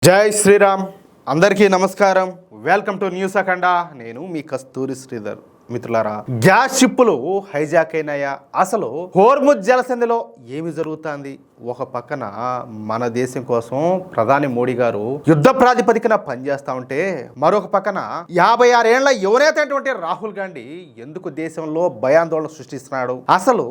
జై శ్రీరామ్. అందరికీ నమస్కారం. వెల్కమ్ టు న్యూస్ అఖండ. నేను మీ కస్తూరి శ్రీధర్. మిత్రులారా, గ్యాస్ షిప్పులు హైజాక్ అయినాయా? అసలు హోర్ముజ్ జలసంధిలో ఏమి జరుగుతుంది? ఒక పక్కన మన దేశం కోసం ప్రధాని మోడీ గారు యుద్ధ ప్రాతిపదికన పనిచేస్తా ఉంటే, మరొక పక్కన 56 ఏళ్ల యువనేత అయినటువంటి రాహుల్ గాంధీ ఎందుకు దేశంలో భయాందోళన సృష్టిస్తున్నాడు? అసలు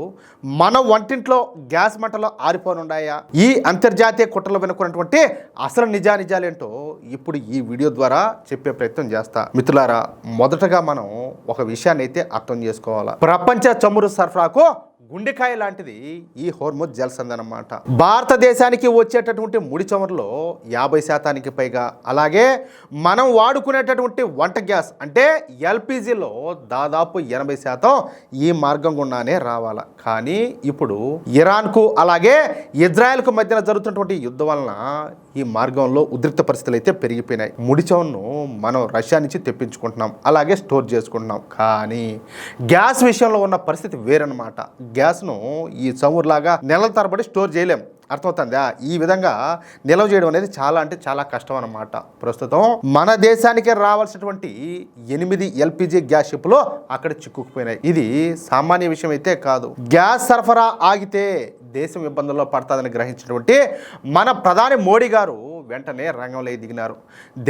మన వంటింట్లో గ్యాస్ మంటలో ఆరిపోనున్నాయా? ఈ అంతర్జాతీయ కుట్రలు వెనుకున్నటువంటి అసలు నిజానిజాలేంటో ఇప్పుడు ఈ వీడియో ద్వారా చెప్పే ప్రయత్నం చేస్తా. మిత్రులారా, మొదటగా మనం ఒక విషయాన్ని అయితే అర్థం చేసుకోవాలా. ప్రపంచ చమురు సరఫరాకు గుండెకాయ లాంటిది ఈ హోర్ముజ్ జలసంధి అన్నమాట. భారతదేశానికి వచ్చేటటువంటి ముడి చమురులో 50% పైగా, అలాగే మనం వాడుకునేటటువంటి వంట గ్యాస్ అంటే ఎల్పిజిలో దాదాపు 80% ఈ మార్గం గుండానే రావాల. కానీ ఇప్పుడు ఇరాన్కు అలాగే ఇజ్రాయెల్కు మధ్యన జరుగుతున్నటువంటి యుద్ధం వలన ఈ మార్గంలో ఉద్రిక్త పరిస్థితులు అయితే పెరిగిపోయినాయి. ముడి చమురును మనం రష్యా నుంచి తెప్పించుకుంటున్నాం, అలాగే స్టోర్ చేసుకుంటున్నాం. కానీ గ్యాస్ విషయంలో ఉన్న పరిస్థితి వేరన్నమాట. గ్యాస్ను ఈ చమురులాగా నెలల తరబడి స్టోర్ చేయలేం. అర్థమవుతుందా? ఈ విధంగా నిల్వ చేయడం అనేది చాలా అంటే చాలా కష్టం అన్నమాట. ప్రస్తుతం మన దేశానికి రావాల్సినటువంటి 8 ఎల్పిజి గ్యాస్ షిప్లు అక్కడ చిక్కుకుపోయినాయి. ఇది సామాన్య విషయం అయితే కాదు. గ్యాస్ సరఫరా ఆగితే దేశం ఇబ్బందుల్లో పడుతుందని గ్రహించినటువంటి మన ప్రధాని మోడీ గారు వెంటనే రంగంలో దిగినారు.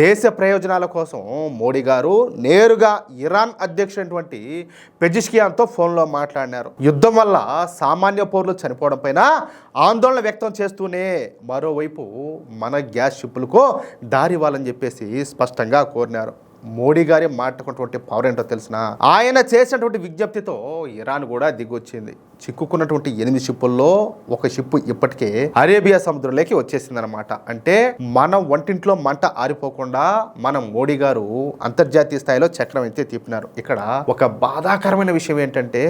దేశ ప్రయోజనాల కోసం మోడీ గారు నేరుగా ఇరాన్ అధ్యక్షుడైనటువంటి పెజిష్కియాన్తో ఫోన్లో మాట్లాడినారు. యుద్ధం వల్ల సామాన్య పౌరులు చనిపోవడం పైన ఆందోళన వ్యక్తం చేస్తూనే మరోవైపు మన గ్యాస్ షిప్పులకు దారి ఇవ్వాలని చెప్పేసి స్పష్టంగా కోరినారు. మోడీ గారి మాట్లాడుకున్నటువంటి పవర్ ఏంటో తెలిసిన, ఆయన చేసినటువంటి విజ్ఞప్తితో ఇరాన్ కూడా దిగొచ్చింది. చిక్కుకున్నటువంటి 8 షిప్పుల్లో ఒక షిప్పు ఇప్పటికే అరేబియా సముద్రంలోకి వచ్చేసిందనమాట. అంటే మనం వంటింట్లో మంట ఆరిపోకుండా మనం మోడీ గారు అంతర్జాతీయ స్థాయిలో చక్రం అయితే తిప్పినారు. ఇక్కడ ఒక బాధాకరమైన విషయం ఏంటంటే,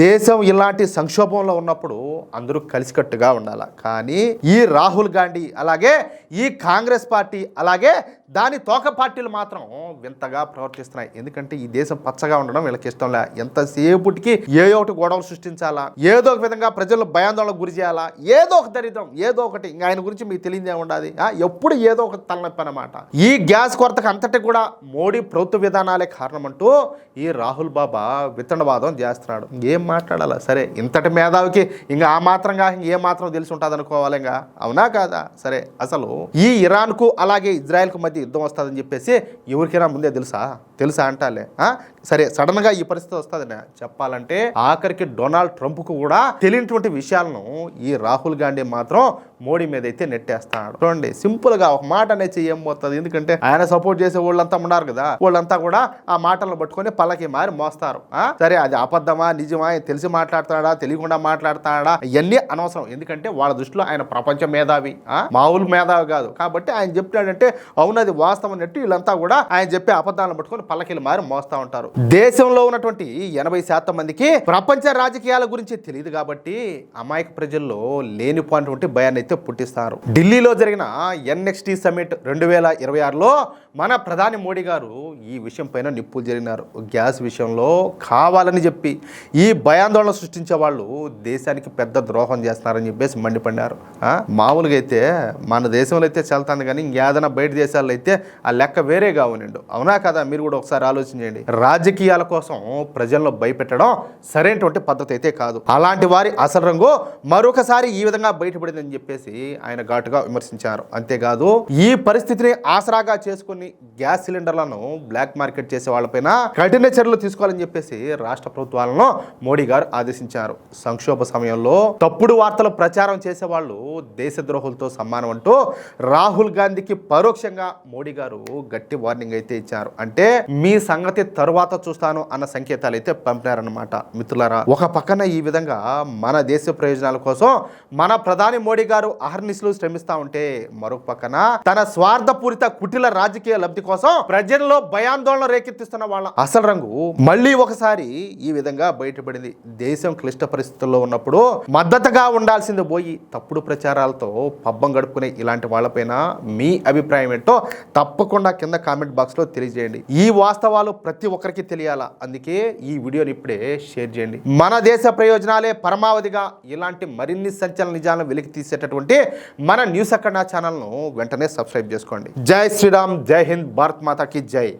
దేశం ఇలాంటి సంక్షోభంలో ఉన్నప్పుడు అందరూ కలిసికట్టుగా ఉండాలి. కానీ ఈ రాహుల్ గాంధీ అలాగే ఈ కాంగ్రెస్ పార్టీ అలాగే దాని తోక పార్టీలు మాత్రం వింతగా ప్రవర్తిస్తున్నాయి. ఎందుకంటే ఈ దేశం పచ్చగా ఉండడం వీళ్ళకి ఇష్టం లే. ఎంతసేపుటికి ఏదో ఒకటి గొడవలు సృష్టించాలా, ఏదో ఒక విధంగా ప్రజలు భయాందోళనకు గురి చేయాలా, ఏదో ఒక దరిద్రం ఏదో ఒకటి. ఇంకా ఆయన గురించి మీకు తెలియదే ఉండాలి. ఎప్పుడు ఏదో ఒక తలనొప్పి అన్నమాట. ఈ గ్యాస్ కొరతకు అంతటి కూడా మోడీ ప్రభుత్వ విధానాలే కారణమంటూ ఈ రాహుల్ బాబా విత్తనవాదం చేస్తున్నాడు. ఏం మాట్లాడాలా? సరే, ఇంతటి మేధావికి ఇంకా ఆ మాత్రంగా ఏ మాత్రం తెలిసి ఉంటుంది అనుకోవాలి. ఇంకా అవునా కాదా? సరే, అసలు ఈ ఇరాన్కు అలాగే ఇజ్రాయెల్కు మధ్య యుద్ధం వస్తుందని చెప్పేసి ఎవరికైనా ముందే తెలుసా అంటాలే. సరే, సడన్గా ఈ పరిస్థితి వస్తుందని చెప్పాలంటే ఆఖరికి డొనాల్డ్ ట్రంప్కు కూడా తెలియనటువంటి విషయాలను ఈ రాహుల్ గాంధీ మాత్రం మోడీ మీద అయితే నెట్టేస్తాడు. చూడండి, సింపుల్ గా ఒక మాట అనేది చేయబోతుంది. ఎందుకంటే ఆయన సపోర్ట్ చేసే వాళ్ళంతా ఉన్నారు కదా, వాళ్ళంతా కూడా ఆ మాటలను పట్టుకొని పల్లకి మారి మోస్తారు. సరే, అది అబద్ధమా నిజమా, తెలిసి మాట్లాడుతాడా తెలియకుండా మాట్లాడుతాడా ఇవన్నీ అనవసరం. ఎందుకంటే వాళ్ళ దృష్టిలో ఆయన ప్రపంచ మేధావి, మామూలు మేధావి కాదు. కాబట్టి ఆయన చెప్పాడంటే అవునది వాస్తవం అన్నట్టు వీళ్ళంతా కూడా ఆయన చెప్పే అబద్ధాలను పట్టుకొని పల్లకీలు మారి మోస్తా ఉంటారు. దేశంలో ఉన్నటువంటి 80% మందికి ప్రపంచ రాజకీయాల గురించి తెలియదు కాబట్టి అమాయక ప్రజల్లో లేనిపోయినటువంటి భయాన్ని అయితే పుట్టిస్తారు. ఢిల్లీలో జరిగిన ఎన్ఎక్స్టీ సమిట్ 2026లో మన ప్రధాని మోడీ గారు ఈ విషయం పైన నిప్పులు జరిగినారు. గ్యాస్ విషయంలో కావాలని చెప్పి ఈ భయాందోళన సృష్టించే వాళ్ళు దేశానికి పెద్ద ద్రోహం చేస్తున్నారని చెప్పేసి మండిపడినారు. మామూలుగా అయితే మన దేశంలో అయితే చల్తాను, కానీ ఇంకేదైనా బయట దేశాల్లో అయితే ఆ లెక్క వేరేగా ఉండిండు. అవునా కదా? మీరు కూడా ఒకసారి ఆలోచించండి. రాజకీయాల కోసం ప్రజలను భయపెట్టడం సరైనటువంటి పద్ధతి అయితే కాదు. అలాంటి వారి అసలు రంగు మరొకసారి ఈ విధంగా బయటపడిందని చెప్పేసి ఆయన ఘాటుగా విమర్శించారు. అంతేకాదు, ఈ పరిస్థితిని ఆసరాగా చేసుకుని గ్యాస్ సిలిండర్లను బ్లాక్ మార్కెట్ చేసే వాళ్ళపైన కఠిన చర్యలు తీసుకోవాలని చెప్పేసి రాష్ట్ర ప్రభుత్వాలను మోడీ గారు ఆదేశించారు. సంక్షోభ సమయంలో తప్పుడు వార్తలు ప్రచారం చేసే వాళ్ళు దేశద్రోహులతో సమానం అంటూ రాహుల్ గాంధీకి పరోక్షంగా మోడీ గారు గట్టి వార్నింగ్ అయితే ఇచ్చారు. అంటే మీ సంగతి తరువాత చూస్తాను అన్న సంకేతాలు అయితే పంపారన్నమాట. మిత్రులారా, ఒక పక్కన ఈ విధంగా మన దేశ ప్రయోజనాల కోసం మన ప్రధాని మోడీ గారు అహర్నిశలు శ్రమిస్తా ఉంటే, మరొక పక్కన తన స్వార్థపూరిత కుటిల రాజకీయ లబ్ధి కోసం ప్రజల్లో భయాందోళన రేకెత్తిస్తున్న వాళ్ళ అసలు రంగు మళ్ళీ ఒకసారి ఈ విధంగా బయటపడింది. దేశం క్లిష్ట పరిస్థితుల్లో ఉన్నప్పుడు మద్దతుగా ఉండాల్సింది పోయి తప్పుడు ప్రచారాలతో పబ్బం గడుపుకునే ఇలాంటి వాళ్ళపైన మీ అభిప్రాయం ఏంటో తప్పకుండా కింద కామెంట్ బాక్స్ లో తెలియజేయండి. ఈ వాస్తవాలు ప్రతి ఒక్కరికి తెలియాలా. అందుకే ఈ వీడియోని ఇప్పుడే షేర్ చేయండి. మన దేశ ప్రయోజనాలే పరమావధిగా ఇలాంటి మరిన్ని సంచలన నిజాలను వెలికి తీసేటటువంటి చూస్తున్నటువంటి మన న్యూస్ అఖండ ఛానల్ను వెంటనే సబ్స్క్రైబ్ చేసుకోండి. జై శ్రీరామ్, జై హింద్, భారత్ మాతాకి జై.